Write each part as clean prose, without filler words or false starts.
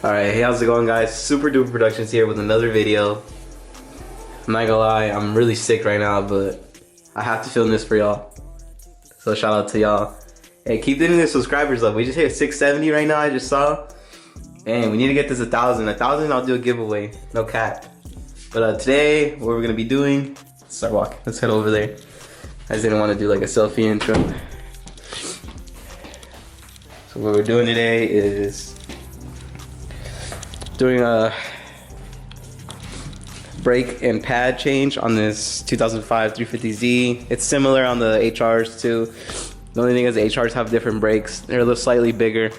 Alright, hey, how's it going, guys? SvperDvperProductions here with another video. I'm not gonna lie, I'm really sick right now, but I have to film this for y'all. So shout out to y'all. Hey, keep getting the subscribers up. We just hit 670 right now, I just saw. And we need to get this 1,000. 1,000, I'll do a giveaway. No cap. But today, what we're gonna be doing, let's start walking. Let's head over there. I just didn't want to do like a selfie intro. So what we're doing today is doing a brake and pad change on this 2005 350Z. It's similar on the HRs too. The only thing is the HRs have different brakes. They're a little slightly bigger.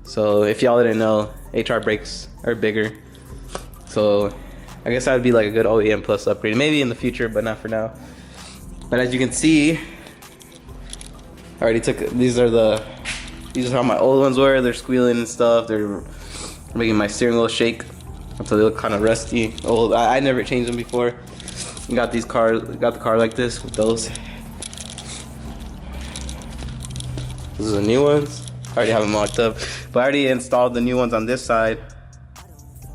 So if y'all didn't know, HR brakes are bigger. So I guess that would be like a good OEM plus upgrade. Maybe in the future, but not for now. But as you can see, I already took, these are how my old ones were. They're squealing and stuff. They're making my steering wheel shake until they look kind of rusty. Old. I never changed them before. Got the car like this with those. These are the new ones. I already have them locked up, but I already installed the new ones on this side.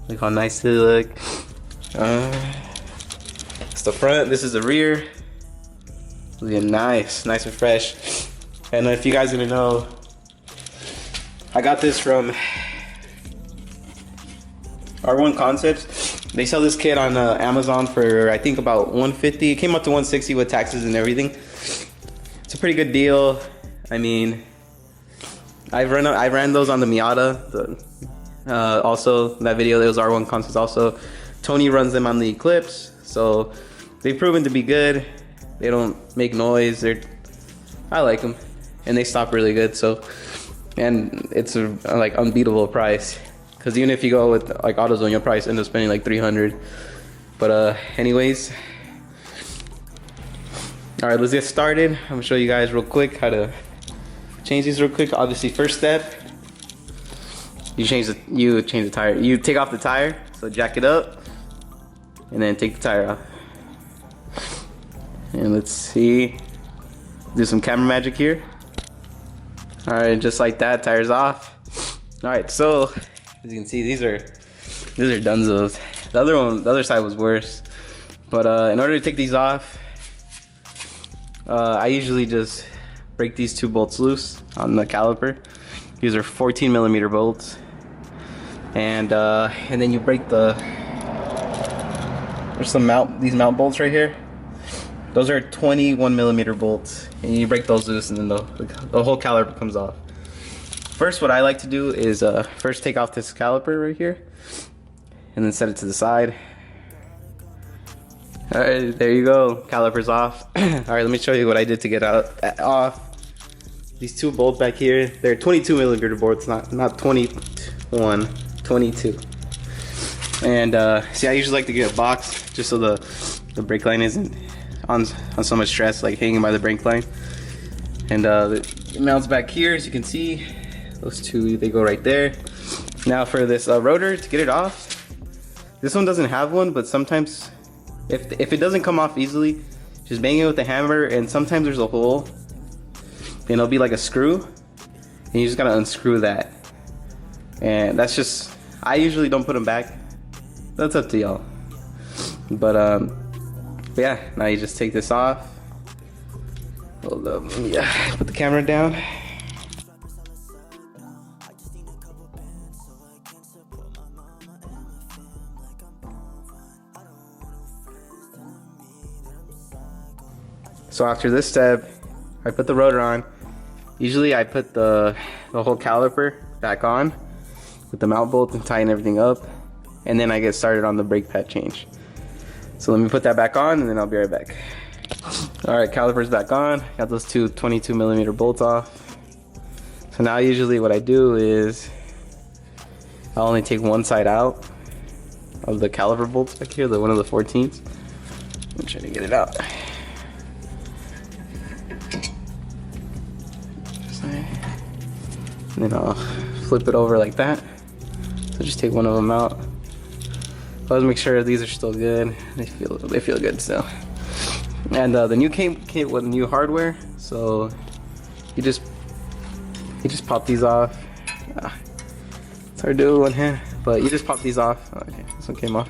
Look how nice they look. It's the front. This is the rear. Looking nice and fresh. And if you guys didn't know, I got this from R1 Concepts. They sell this kit on Amazon for I think about $150. It came up to $160 with taxes and everything. It's a pretty good deal. I mean, I ran those on the Miata. Also, that video, it was R1 Concepts. Also, Tony runs them on the Eclipse. So they've proven to be good. They don't make noise. I like them, and they stop really good. So, and it's a like unbeatable price. Because even if you go with like AutoZone, you'll probably end up spending like $300. But anyways, all right, let's get started. I'm gonna show you guys real quick how to change these real quick. Obviously, first step, you change the tire. You take off the tire, so jack it up, and then take the tire off. And let's see, do some camera magic here. All right, just like that, tire's off. All right, so as you can see, these are dunzos. The other side was worse. But in order to take these off, I usually just break these two bolts loose on the caliper. These are 14mm bolts, and then you break there's these mount bolts right here. Those are 21mm bolts, and you break those loose, and then the whole caliper comes off. First, what I like to do is first take off this caliper right here, and then set it to the side. All right, there you go, caliper's off. All right, let me show you what I did to get off. These two bolts back here, they're 22mm bolts, not 21, 22. And see, I usually like to get a box just so the brake line isn't on so much stress, like hanging by the brake line. And it mounts back here, as you can see. Those two, they go right there. Now for this rotor, to get it off, this one doesn't have one, but sometimes if it doesn't come off easily, just bang it with the hammer, and sometimes there's a hole, and it'll be like a screw, and you just gotta unscrew that. And that's just, I usually don't put them back. That's up to y'all. But yeah, now you just take this off. Hold up, yeah, put the camera down. So after this step, I put the rotor on. Usually I put the whole caliper back on with the mount bolt and tighten everything up, and then I get started on the brake pad change. So let me put that back on, and then I'll be right back. All right, caliper's back on. Got those two 22mm bolts off. So now usually what I do is I'll only take one side out of the caliper bolts back here, one of the 14s. I'm trying to get it out. And then I'll flip it over like that. So just take one of them out. Let's make sure these are still good. They feel good still. And the new came with new hardware, so you just pop these off. It's hard to do with one hand, but you just pop these off. Oh, okay, this one came off.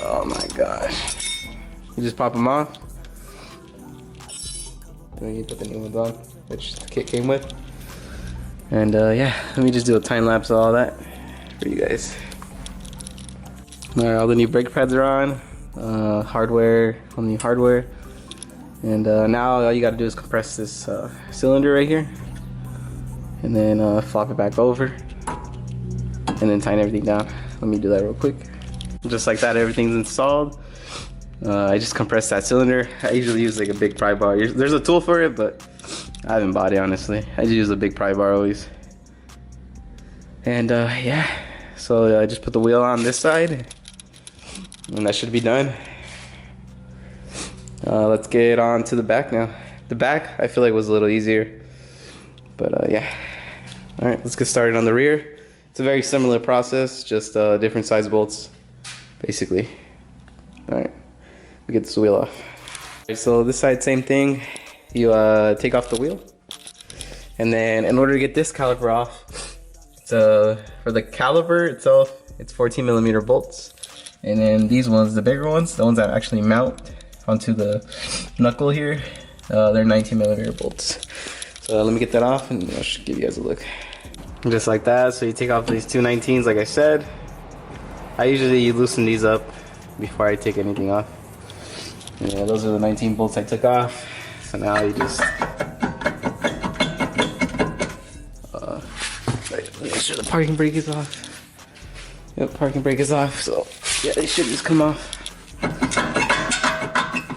Oh my gosh. You just pop them off. And then you put the new ones on, which the kit came with. And yeah, let me just do a time lapse of all that for you guys. Alright, all the new brake pads are on. Hardware, on the hardware. And now all you gotta do is compress this cylinder right here. And then flop it back over. And then tighten everything down. Let me do that real quick. Just like that, everything's installed. I just compressed that cylinder. I usually use like a big pry bar. There's a tool for it, but I haven't bought it honestly. I just use a big pry bar always. And yeah, so I just put the wheel on this side, and that should be done. Let's get on to the back now. The back I feel like was a little easier, but yeah. All right, let's get started on the rear. It's a very similar process, just different size bolts, basically. All right, we get this wheel off. Okay, so this side, same thing. You take off the wheel, and then in order to get this caliper off, for the caliper itself, it's 14mm bolts, and then these ones, the bigger ones, the ones that actually mount onto the knuckle here, they're 19mm bolts. So let me get that off, and I'll just give you guys a look. Just like that. So you take off these two 19s, like I said. I usually loosen these up before I take anything off. Yeah, those are the 19 bolts I took off. So now you just make sure the parking brake is off. Yep, parking brake is off. So yeah, they should just come off.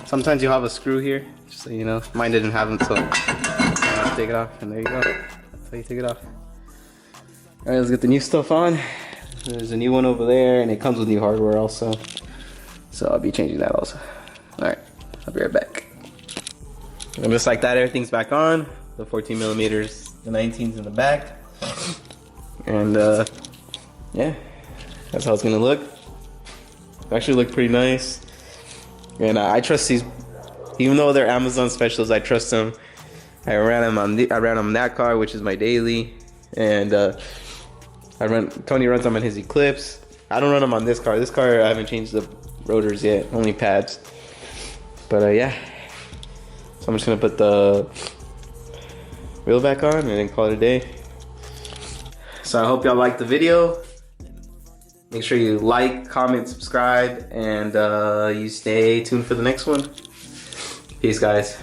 Sometimes you have a screw here, just so you know. Mine didn't have them, so I take it off, and there you go. That's how you take it off. All right, let's get the new stuff on. There's a new one over there, and it comes with new hardware also. So I'll be changing that also. All right, I'll be right back. And just like that, everything's back on. The 14mm, the 19s in the back. And yeah, that's how it's gonna look. It actually look pretty nice. And I trust these, even though they're Amazon specials, I trust them. I ran them on that car, which is my daily. And Tony runs them on his Eclipse. I don't run them on this car. This car, I haven't changed the rotors yet, only pads. But yeah. So I'm just gonna put the wheel back on and then call it a day. So I hope y'all liked the video. Make sure you like, comment, subscribe, and you stay tuned for the next one. Peace, guys.